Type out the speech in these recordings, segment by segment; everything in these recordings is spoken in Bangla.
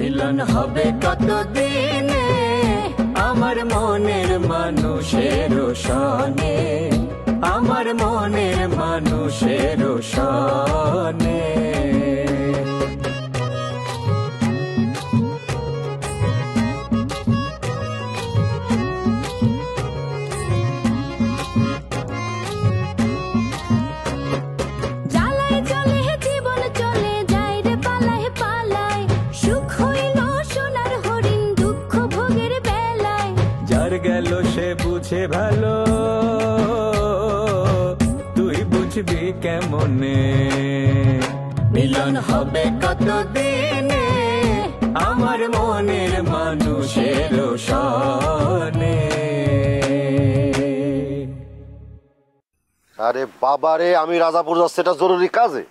মিলন হবে কতদিনে আমার মনের মানুষের সনে, আমার মনের মানুষের সনে। গেল সে বুঝে ভালো, তুই বুঝবি কেমনে। মিলন হবে কতদিনে আমার মনের মানুষের সনে। আরে বাবারে, আমি রাজাপুর যাচ্ছি, এটা জরুরি কাজে।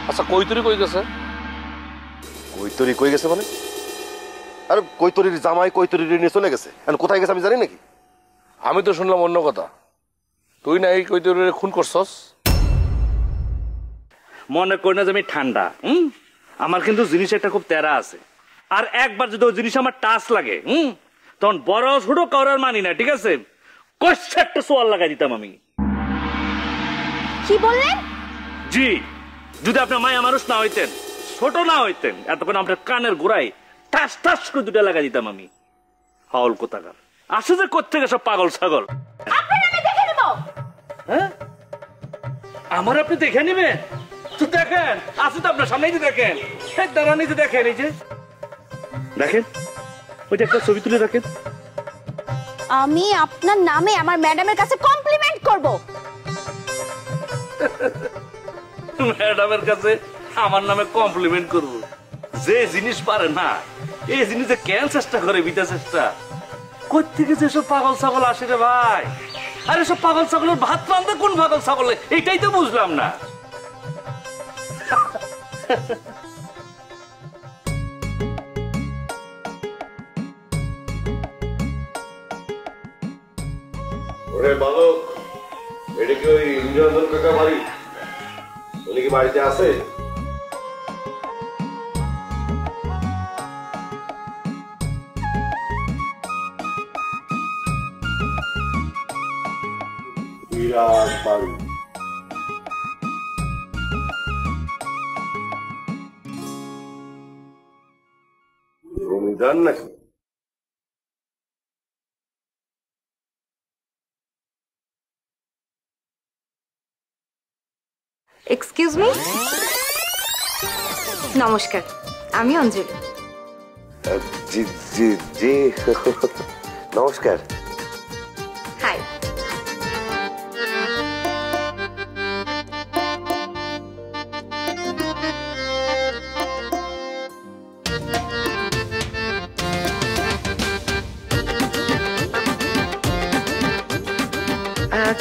আচ্ছা কৈতরি কই গেছে? কৈতরি কই গেছে মানে? আরে কৈতরির জামাই কৈতরির নিয়ে চলে গেছে, কোথায় গেছে আমি জানি নাকি? আমি তো শুনলাম অন্য কথা, তুই না এই কৈতরির খুন করছস। মনে করি না যে আমি ঠান্ডা, আমার কিন্তু জিনিস একটা খুব তেরা আছে, আর একবার যদি ওই জিনিস আমার টাচ লাগে তখন বড় ছোট কাউরার মানি না, ঠিক আছে? কষ্ট একটা সোয়াল লাগাই দিতাম আমি। কি বললেন? জি, যদি আপনার মায়া মানুষ না হইতেন, ছোট না হইতেন, এতক্ষণ আপনার কানের গোড়ায় টাস টাস করে দুটা লাগাই দিতাম আমি। হাওল কোথাকার আসে যে কোত্থেকে সব পাগল ছাগল। হ্যাঁ, আমার আপনি দেখে নিবেন তো? দেখেন, আসে তো আপনার সামনেই, দেখেন দাঁড়ানি, দেখেন এই যে দেখেন, ওইটা একটা ছবি তুলে রাখেন। আমি আপনার নামে আমার ম্যাডামের কাছে কমপ্লিমেন্ট করব। ম্যাডামের কাছে আমার নামে কমপ্লিমেন্ট করব? যে জিনিস পারে না এই জিনিসে কেন চেষ্টা করে, বিটা চেষ্টা কোত্থেকে যে সব পাগল ছাগল আসে রে ভাই। আরে সব পাগল ছাগলের ভাত রান্ধে কোন পাগল ছাগলে, এইটাই তো বুঝলাম না। ওরে বালক, এটা কি ওই ইন্দ্রনন্দন কাকা বাড়ি? উনি কি বাড়িতে আছে? বিরাট বাড়ি। জমিদার নাকি? এক্সকিউজ মি, নমস্কার, আমি অঞ্জলি। জি জি জি, নমস্কার। হাই।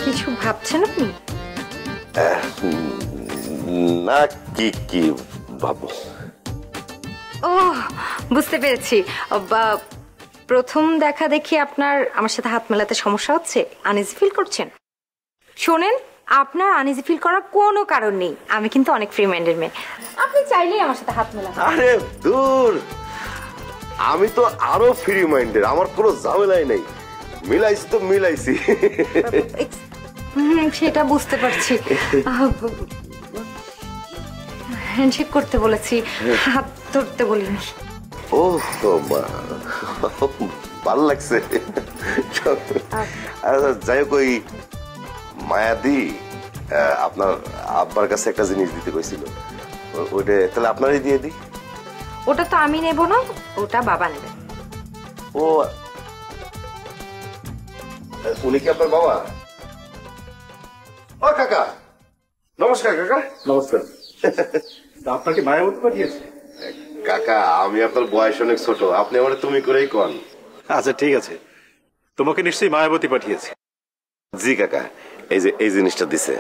কিছু ভাবছেন আপনি? না, কি কি ভাবো? ও, বুঝতে পেরেছি। প্রথম দেখা দেখি আপনার আমার সাথে হাত মেলাতে সমস্যা হচ্ছে, আনইজি ফিল করছেন। শোনেন, আপনার আনইজি ফিল করার কোনো কারণ নেই, আমি কিন্তু অনেক ফ্রি মাইন্ডের মেয়ে, আপনি চাইলেই আমার সাথে হাত মেলাতে। আরে দূর, আমি তো আরো ফ্রি মাইন্ডের, আমার কোনো ঝামেলাই নেই। মিলাইছি তো মিলাইছি। সেটা বুঝতে পারছি। হ্যান্ডশেক করতে বলেছি, হাত ধরতে বলিনি। ও ভালো লাগছে। যাই হোক, ওই মায়াদি আপনার আব্বার কাছে একটা জিনিস দিতে কইছিল, ওইটা তাহলে আপনারই দিয়ে দিই। ওটা তো আমি নেব না, ওটা বাবা নেবে। ও, উনি কি আপনার বাবা? ও কাকা, নমস্কার। কাকা নমস্কার। আপনাকে মায়াবতী পাঠিয়েছে? কাকা, আমি আপনার বয়স অনেক ছোট, আপনি আমার তুমি করেই কন। আচ্ছা ঠিক আছে, তোমাকে নিশ্চয়ই মায়াবতী পাঠিয়েছে। জি কাকা, এই যে এই জিনিসটা দিছে।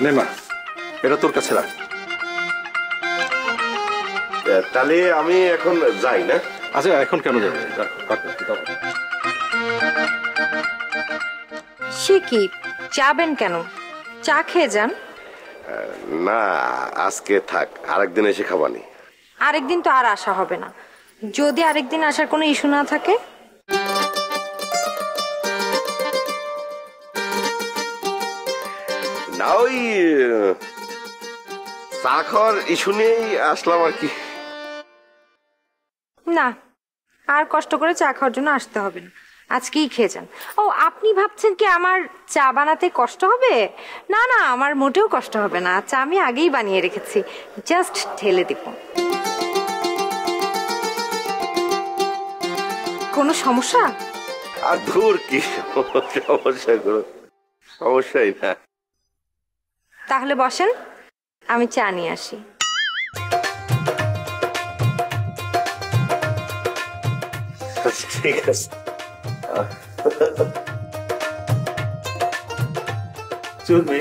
নে মা, এটা তোর কাছে রাখ। তাহলে আমি এখন যাই না? আচ্ছা, এখন কেন যাবে? সে কি, যাবেন কেন? চা খেয়ে যান। না, আজকে থাক, আরেকদিন এসে খাবানি। আরেকদিন তো আর আসা হবে না, যদি আরেকদিন আসার কোনো ইস্যু না থাকে। না, ওই চা খাওয়ার ইস্যু নিয়েই আসলাম আর কি। না, আর কষ্ট করে চা খাওয়ার জন্য আসতে হবে না, আজকেই খেয়ে যান। ও, আপনি ভাবছেন কি আমার চা বানাতে কষ্ট হবে? না না, আমার মোটেও কষ্ট হবে না, চা আমি আগেই বানিয়ে রেখেছি, জাস্ট ঢেলে দিব। কোনো সমস্যা? আর দূর কি সমস্যা, কোনো সমস্যাই না। তাহলে বসেন, আমি চা নিয়ে আসি। ঠিক আছে। চলবে।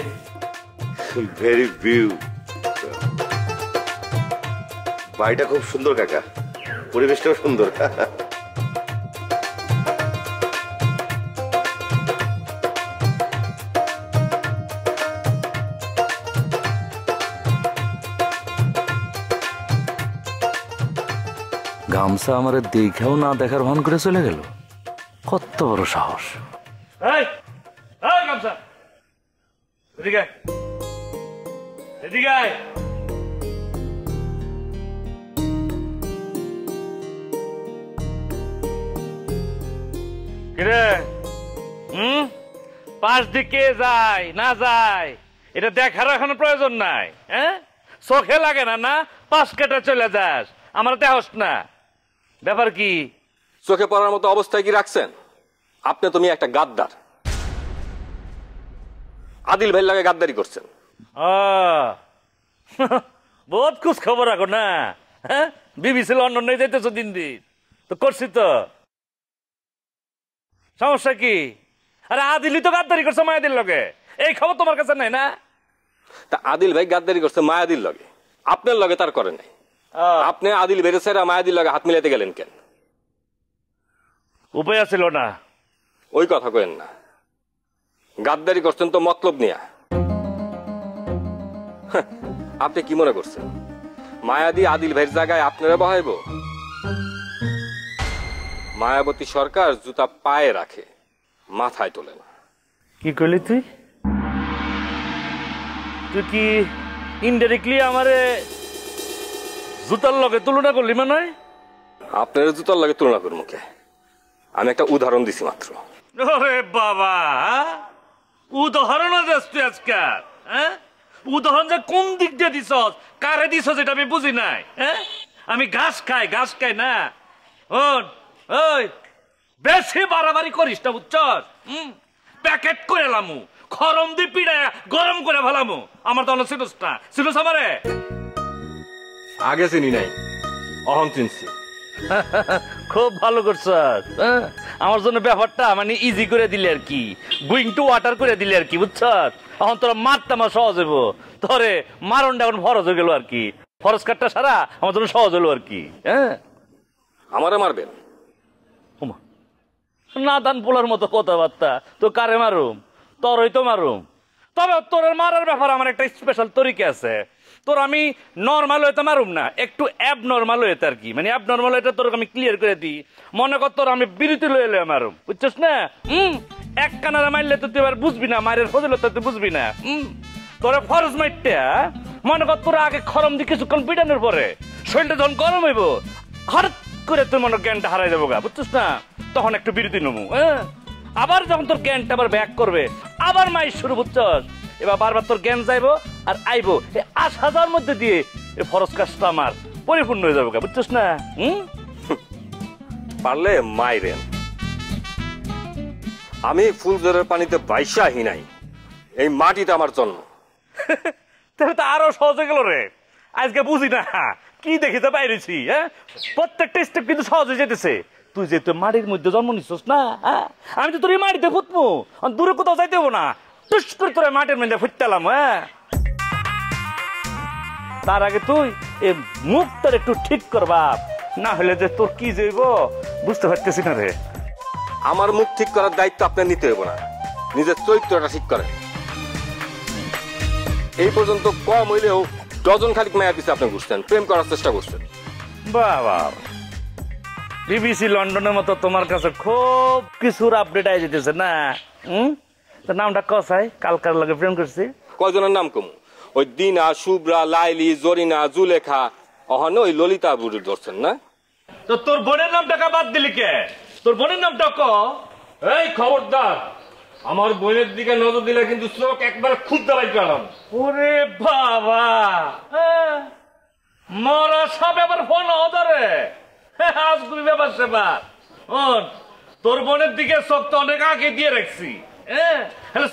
Very view. বাড়িটা খুব সুন্দর কাকা, পরিবেশটাও সুন্দর। গামছা আমার দেখেও না দেখার ভান করে চলে গেল, কত বড় সাহস! গামছা এদিকে, এদিকে আয়। কিরে, পাশ দিকে যায় না যায় এটা দেখার এখনো প্রয়োজন নাই। হ্যাঁ, চোখে লাগে না, না পাশ কেটে চলে যাস, আমার দেহস না। ব্যাপার কি? চোখে পড়ার মতো অবস্থায় কি রাখছেন? আপনি তুমি একটা গাদ্দার, আদিল ভাইয়ের লাগে গাদ্দারি করছেন। বহুত খুশ খবর রাখো না। হ্যাঁ, বিবিসি লন্ডনে যাইতেছ দিন দিন, তো করছি তো। সমস্যা কি? আরে আদিলই তো গাদ্দারি করছে মায়াদির লগে, এই খবর তোমার কাছে নাই না? তা আদিল ভাই গাদ্দারি করছে মায়াদির লগে, আপনার লগে তার করে নাই। আপনি আদিল বেড়েছে মায়াদির লগে হাত মিলাতে গেলেন কেন? উপায় ছিল না। ওই কথা কেন না, গাদ্দারি করছেন তো মতলব নিয়া। আপনি কি মনে করছেন মায়াদি আদিল ভাইয়ের জায়গায় আপনারা বহাইব? মায়াবতী সরকার জুতা পায়ে রাখে, মাথায় তোলে না। কি করলি তুই? তুই কি ইনডাইরেক্টলি আমারে জুতার লগে তুলনা করলি? মানে আপনার জুতার লগে তুলনা করবো মুখে? আমি একটা উদাহরণ দিছি মাত্র। ওরে বাবা, উদাহরণ দিস তুই আজকাল? হ্যাঁ, উদাহরণ যে কোন দিক দিয়ে দিস, কারে দিস এটা আমি বুঝি নাই। হ্যাঁ, আমি ঘাস খাই না। ওই বেশি বাড়াবাড়ি করিস না, বুঝছস? প্যাকেট করে লামু, খরম দিয়ে পিড়ায় গরম করে ফেলামু। আমার তো চিনুস না, চিনুস আমারে? আগে চিনি নাই, অহন চিনছি। খুব ভালো করছ, আমার জন্য ব্যাপারটা মানে ইজি করে দিলে আর কি, গুইং টু ওয়াটার করে দিলে আর কি, বুঝছ? এখন তোরা মারতে আমার সহজ হইব, তোরে মারণটা এখন ফরজ হয়ে গেল আর কি, ফরজ কাটটা সারা আমার জন্য সহজ হলো আর কি। হ্যাঁ, আমারে মারবেন? না দান পোলার মতো কথাবার্তা, তো কারে মারুম? তোরই তো মারুম। তবে তোর মারার ব্যাপার আমার একটা স্পেশাল তরিকা আছে। তোর আমি নর্মাল হইতে মারুম না, একটু অ্যাবনর্মাল হইতে আর কি, মানে অ্যাবনর্মাল হইতে তোর আমি ক্লিয়ার করে দিই। মনে কর তোর আমি বিরতি লয়ে লয়ে মারুম, বুঝছিস না? এক কানারে মারলে তো তুই এবার বুঝবি না, মায়ের ফজিলত তুই বুঝবি না। তোরা ফরজ মাইটটা মনে কর তোরা আগে খরম দিয়ে কিছুক্ষণ পিটানোর পরে শরীরটা যখন গরম হইব, হঠাৎ করে তোর মনে জ্ঞানটা হারাই যাবো গা, বুঝছিস না? তখন একটু বিরতি নেবো। হ্যাঁ, আবার যখন তোর জ্ঞানটা আবার ব্যাক করবে, আবার মাইর শুরু, বুঝছস? এবার বারবার তোর জ্ঞান যাইবো আর আইবো, এই ৮,০০০ মধ্যে দিয়ে এই ফরজ কাজটা আমার পরিপূর্ণ হয়ে যাবো, বুঝছস না? পারলে মাইরেন, আমি ফুলজোরের পানিতে বাইশাহি নাই, এই মাটিতে আমার জন্ম। তাহলে তো আরো সহজ হয়ে গেল রে। আজকে বুঝি না কি দেখিতে বাইরেছি। হ্যাঁ, প্রত্যেকটা স্টেপ কিন্তু সহজ হয়ে যেতেছে। তুই যে তুই মাটির মধ্যে জন্ম নিচ্ছিস না, আমি তো তোর এই মাটিতে ফুটবো, দূরে কোথাও যাইতে হবো না, টুস করে তোর মাটির মধ্যে ফুটতালাম। হ্যাঁ, তার আগে তুই এ মুখটার একটু ঠিক কর বাপ, না হলে যে তোর কি যাইব বুঝতে পারতেছি না রে। আমার মুখ ঠিক করার দায়িত্ব আপনার নিতে হবে না, নিজের চরিত্রটা ঠিক করেন। এই পর্যন্ত কম হইলেও ডজন খানিক মায়ের পিছিয়ে আপনি ঘুরছেন, প্রেম করার চেষ্টা করছেন। বাবা, বিবিসি লন্ডনের মতো তোমার কাছে খুব কিছুর আপডেট আই যেতেছে না? তোর নামটা কসাই, কালকার লাগে প্রেম করছি। কয়জনের নাম কমু? ওই দিনা, শুভ্রা, লাইলি, জরিনা, জুলেখা, অহনে ওই ললিতা বুড়ি ধরছেন না? তো তোর বোনের নামটা বাদ দিলি কে? তোর বোনের নামটা ক। এই খবরদার, আমার বোনের দিকে নজর দিলে কিন্তু চোখ একবার খুদ দাবাই পেলাম। ওরে বাবা, মরা সব এবার ফোন ধরে আজগুলি ব্যাপার সেবার। তোর বোনের দিকে চোখ তো অনেক আগে দিয়ে রাখছি,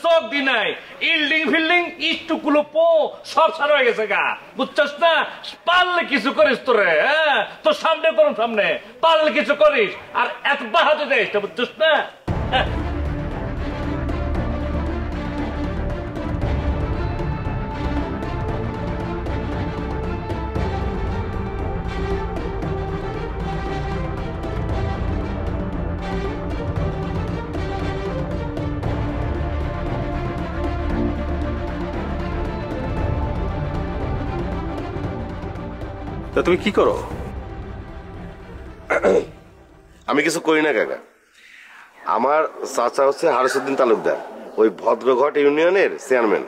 চোখ দি নাই, ইল্ডিং ফিল্ডিং ইস্টুকুলো পো সব সারা হয়ে গেছে গা, বুঝছস না? পারলে কিছু করিস তোরে, তোর সামনে করুন, সামনে পারলে কিছু করিস, আর এত বাহাতে দেয়, বুঝছস না? তা তুমি কি করো? আমি কিছু করি না কাকা। আমার চাচা হচ্ছে হারিসউদ্দিন তালুকদার, ওই ভদ্রঘট ইউনিয়নের চেয়ারম্যান,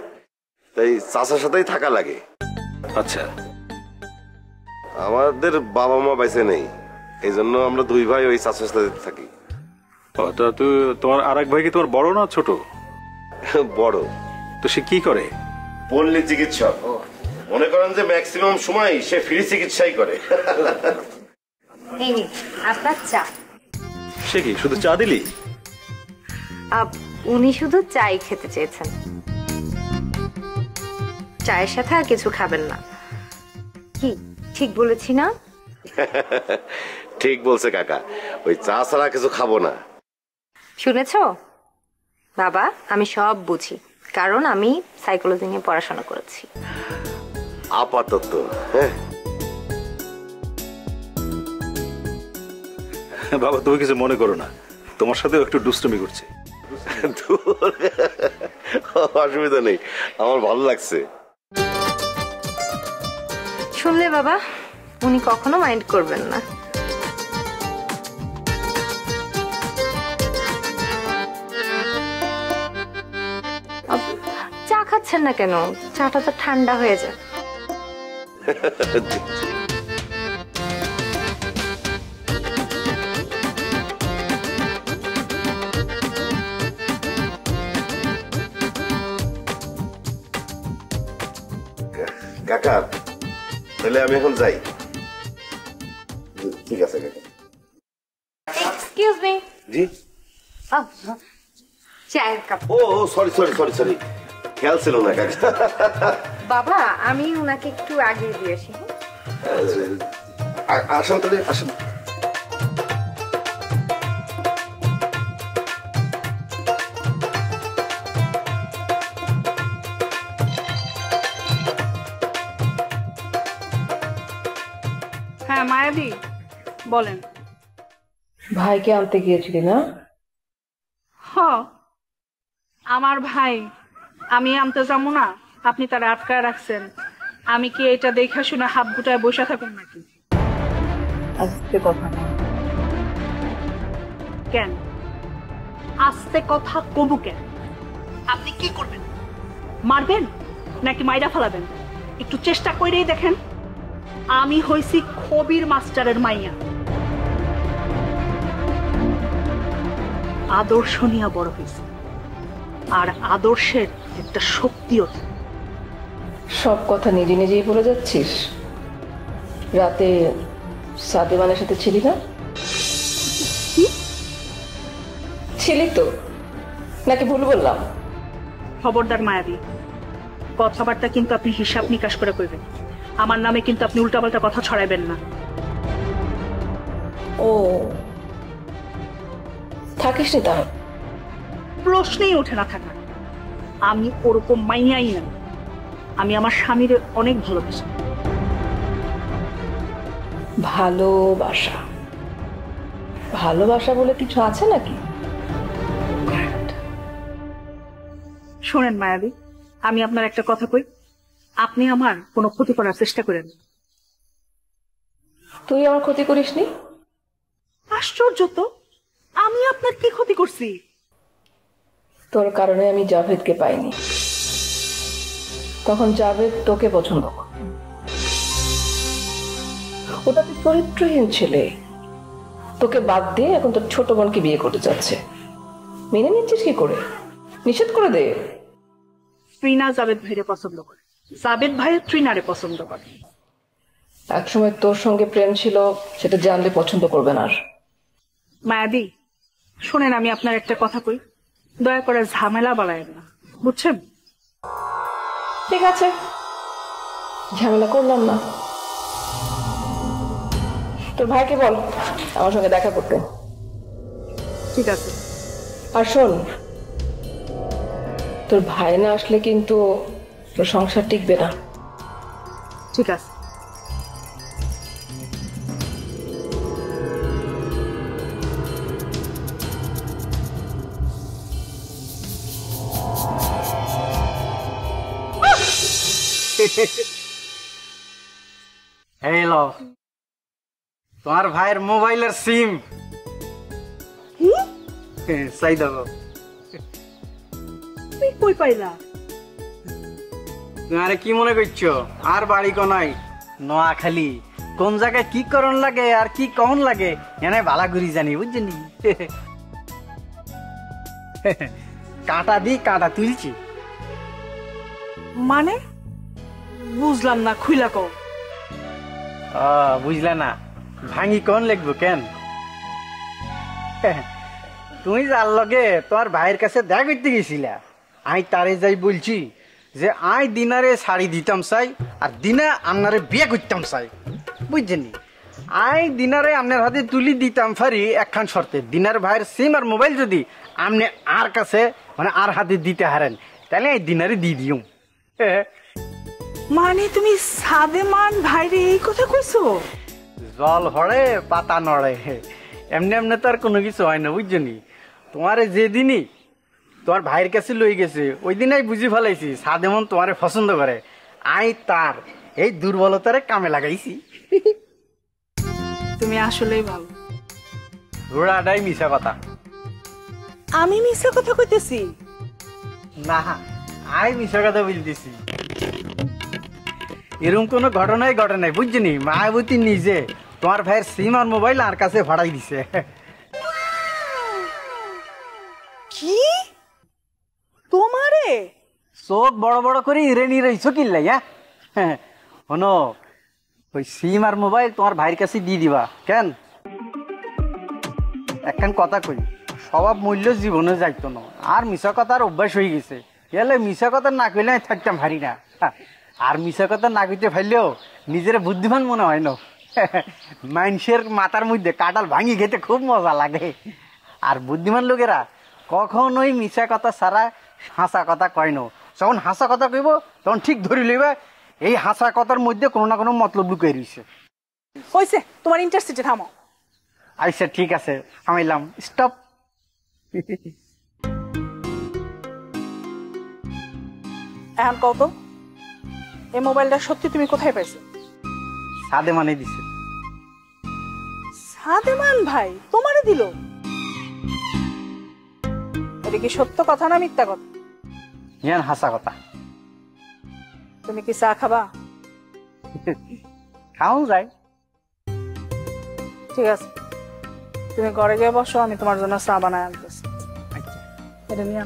তাই চাচার সাথেই থাকা লাগে। আচ্ছা, আমাদের বাবা মা বাইসে নেই, এই জন্য আমরা দুই ভাই ওই চাচার সাথে থাকি। তা তুই তোমার আরেক ভাই কি তোমার বড় না ছোট? বড়। তো সে কি করে? পল্লী চিকিৎসক। মনে করেন যে ম্যাক্সিমাম সময় সে ফ্রি চিকিৎসাই করে। আপনার চা। সে কি শুধু চা দিলি? উনি শুধু চাই খেতে চেয়েছেন, চায়ের সাথে আর কিছু খাবেন না। কি ঠিক বলেছি না? ঠিক বলছে কাকা, ওই চা ছাড়া কিছু খাবো না। শুনেছো বাবা, আমি সব বুঝি, কারণ আমি সাইকোলজি নিয়ে পড়াশোনা করেছি। আপাতত হ্যাঁ। বাবা তুমি কিছু মনে করো না, তোমার সাথেও একটু দুষ্টুমি করছে। অসুবিধা নেই, আমার ভালো লাগছে। শুনলে বাবা, উনি কখনো মাইন্ড করবেন না। চা খাচ্ছেন না কেন? চাটা তো ঠান্ডা হয়ে যায়। কাকা তাহলে আমি এখন যাই। ঠিক আছে কাকা। Excuse me. জি। চায়ের কাপ। ও সরি সরি সরি সরি, খেয়াল ছিল না কাকা। বাবা আমি উনাকে একটু আগে দিয়ে আসি। আসেন তাহলে, আসেন। হ্যাঁ মায়াদি বলেন। ভাইকে আনতে গিয়েছিলি না? হ, আমার ভাই, আমি আনতে যাবো না? আপনি তারা আটকায় রাখছেন, আমি কি এটা দেখা শুনে হাত গুটায় বসে থাকুন নাকি? আজকে কথা না। কেন আস্তে কথা কবু কেন? আপনি কি করবেন? মারবেন নাকি মাইরা ফেলাবেন? একটু চেষ্টা করেই দেখেন। আমি হইছি খবির মাস্টারের মাইয়া, আদর্শ নিয়ে বড় হয়েছে, আর আদর্শের একটা শক্তিও। সব কথা নিজে নিজেই বলে যাচ্ছিস। রাতে সাদেমানের সাথে ছিলি না? ছিলি তো, নাকি ভুল বললাম? খবরদার মায়াবী, কথাবার্তা কিন্তু আপনি হিসাব নিকাশ করে কইবেন। আমার নামে কিন্তু আপনি উল্টাপাল্টা কথা ছড়াইবেন না। ও থাকিস নি তাহলে? প্রশ্নেই ওঠে না থাকা। আমি ওরকম মাইয়াই না, আমি আমার স্বামীর অনেক ভালোবাসি। ভালোবাসা, ভালোবাসা বলে কিছু আছে নাকি? শোনেন মায়াবী, আমি আপনার একটা কথা কই, আপনি আমার কোনো ক্ষতি করার চেষ্টা করেন। তুই আমার ক্ষতি করিসনি? আশ্চর্য তো, আমি আপনার কি ক্ষতি করছি? তোর কারণে আমি জাভেদকে পাইনি, তখন জাভেদ তোকে পছন্দ করে। ওটা তো চরিত্রহীন ছেলে, তোকে বাদ দিয়ে এখন তোর ছোট বোনকে বিয়ে করতে যাচ্ছে। মেনে নিচ্ছিস কি করে? নিষেধ করে দে। ট্রিনা জাভেদ ভাইরে পছন্দ করে, জাভেদ ভাই ট্রিনারে পছন্দ করে। একসময় তোর সঙ্গে প্রেম ছিল, সেটা জানলে পছন্দ করবে না আর। মায়াদি শোনেন, আমি আপনার একটা কথা কই, দয়া করে ঝামেলা বাড়ায় না, বুঝছেন? ঠিক আছে, ঝামেলা করলাম না। তোর ভাইকে বল আমার সঙ্গে দেখা করতে। ঠিক আছে। আর শোন, তোর ভাই না আসলে কিন্তু তোর সংসার টিকবে না। ঠিক আছে। এই লো তোমার ভাইয়ের মোবাইলের সিম। চাই দেবো। তুই কই পাইলা? তোমারে কি মনে করছো আর বাড়ি কোনাই নোয়াখালী কোন জায়গায় কি করণ লাগে আর কি কখন লাগে এনে বালা ঘুরি জানি, বুঝছেনি? কাটা দি কাটা তুলছি। মানে বুঝলাম না, খুইলা কও। বুঝলে না, ভাঙি কোন লিখবো কেন? তুমি যার লগে তোমার ভাইয়ের কাছে দেখা করতে গেছিলা, আই তারে যাই বলছি যে আই দিনারে শাড়ি দিতাম চাই আর দিনা আপনারে বিয়ে করতাম চাই, বুঝছেনি? আই দিনারে আপনার হাতে তুলি দিতাম পারি একখান শর্তে, দিনার ভাইয়ের সিম আর মোবাইল যদি আপনি আর কাছে মানে আর হাতে দিতে হারেন তাহলে এই দিনারে দিয়ে দিও। মানে তুমি সাদেমান ভাইরে এই কথা কইছো? জল হড়ে পাতা নড়ে, এমনি এমনি তো আর কোনো কিছু হয় না, বুঝছনি? তোমারে যেদিনই তোমার ভাইয়ের কাছে লই গেছে ওই দিনই বুঝি ফেলাইছি সাদেমন তোমারে পছন্দ করে। আই তার এই দুর্বলতারে কামে লাগাইছি। তুমি আসলেই ভালো। রোড়াটাই মিশা কথা। আমি মিশা কথা কইতেছি না, আই মিশা কথা বলতেছি। এরকম কোনো ঘটনাই ঘটে নাই, বুঝছনি? মায়াবতী নিজে তোমার ভাইয়ের সিম আর মোবাইল আর কাছে ভাড়াই দিছে। কি তোমারে চোখ বড় বড় করে ইরে নিরেছো কিল্লাই? হ্যাঁ শোনো, ওই সিম আর মোবাইল তোমার ভাইয়ের কাছে দিয়ে দিবা কেন? একখান কথা কই, স্বভাব মূল্য জীবনে যাইতো না, আর মিশা কথার অভ্যাস হয়ে গেছে। এলে মিশা কথা না কইলে থাকতাম ভারি না, আর মিশা কথা না কইতে ফেললেও নিজের বুদ্ধিমান মনে হয় না। মানুষের মাথার মধ্যে কাঁঠাল ভাঙি খেতে খুব মজা লাগে। আর বুদ্ধিমান লোকেরা কখনোই মিশা কথা ছাড়া হাসা কথা কয় না। যখন হাসা কথা কইব তখন ঠিক ধরে লইবা এই হাসা কথার মধ্যে কোনো না কোনো মতলব লুকিয়ে রয়েছে। হইছে, তোমার ইন্টারসিটি থামো। আচ্ছা ঠিক আছে, থামাইলাম, স্টপ। এখন কও তো, এই মোবাইলটা সত্যি তুমি কোথায় পাইছো? সাদেমানে দিছে। সাদেমান ভাই তোমারে দিল? এটা কি সত্য কথা না মিথ্যা কথা? ইয়ান হাসা কথা। তুমি কি চা খাবা? খাও যায়। ঠিক আছে, তুমি ঘরে গিয়ে বসো, আমি তোমার জন্য চা বানায় আনতেছি। এটা নিয়ে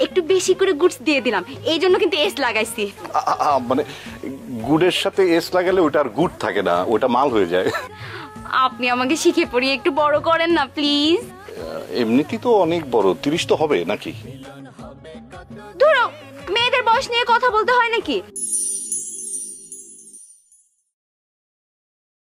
একটু বেশি করে গুডস দিয়ে দিলাম, এই জন্য কিন্তু এস লাগাইছি। মানে গুড়ের সাথে এস লাগালে ওটা আর গুড় থাকে না, ওটা মাল হয়ে যায়। আপনি আমাকে শিখে পড়িয়ে একটু বড় করেন না প্লিজ। এমনিতেই তো অনেক বড়, 30 তো হবে নাকি? ধরো মেয়েদের বয়স নিয়ে কথা বলতে হয় নাকি?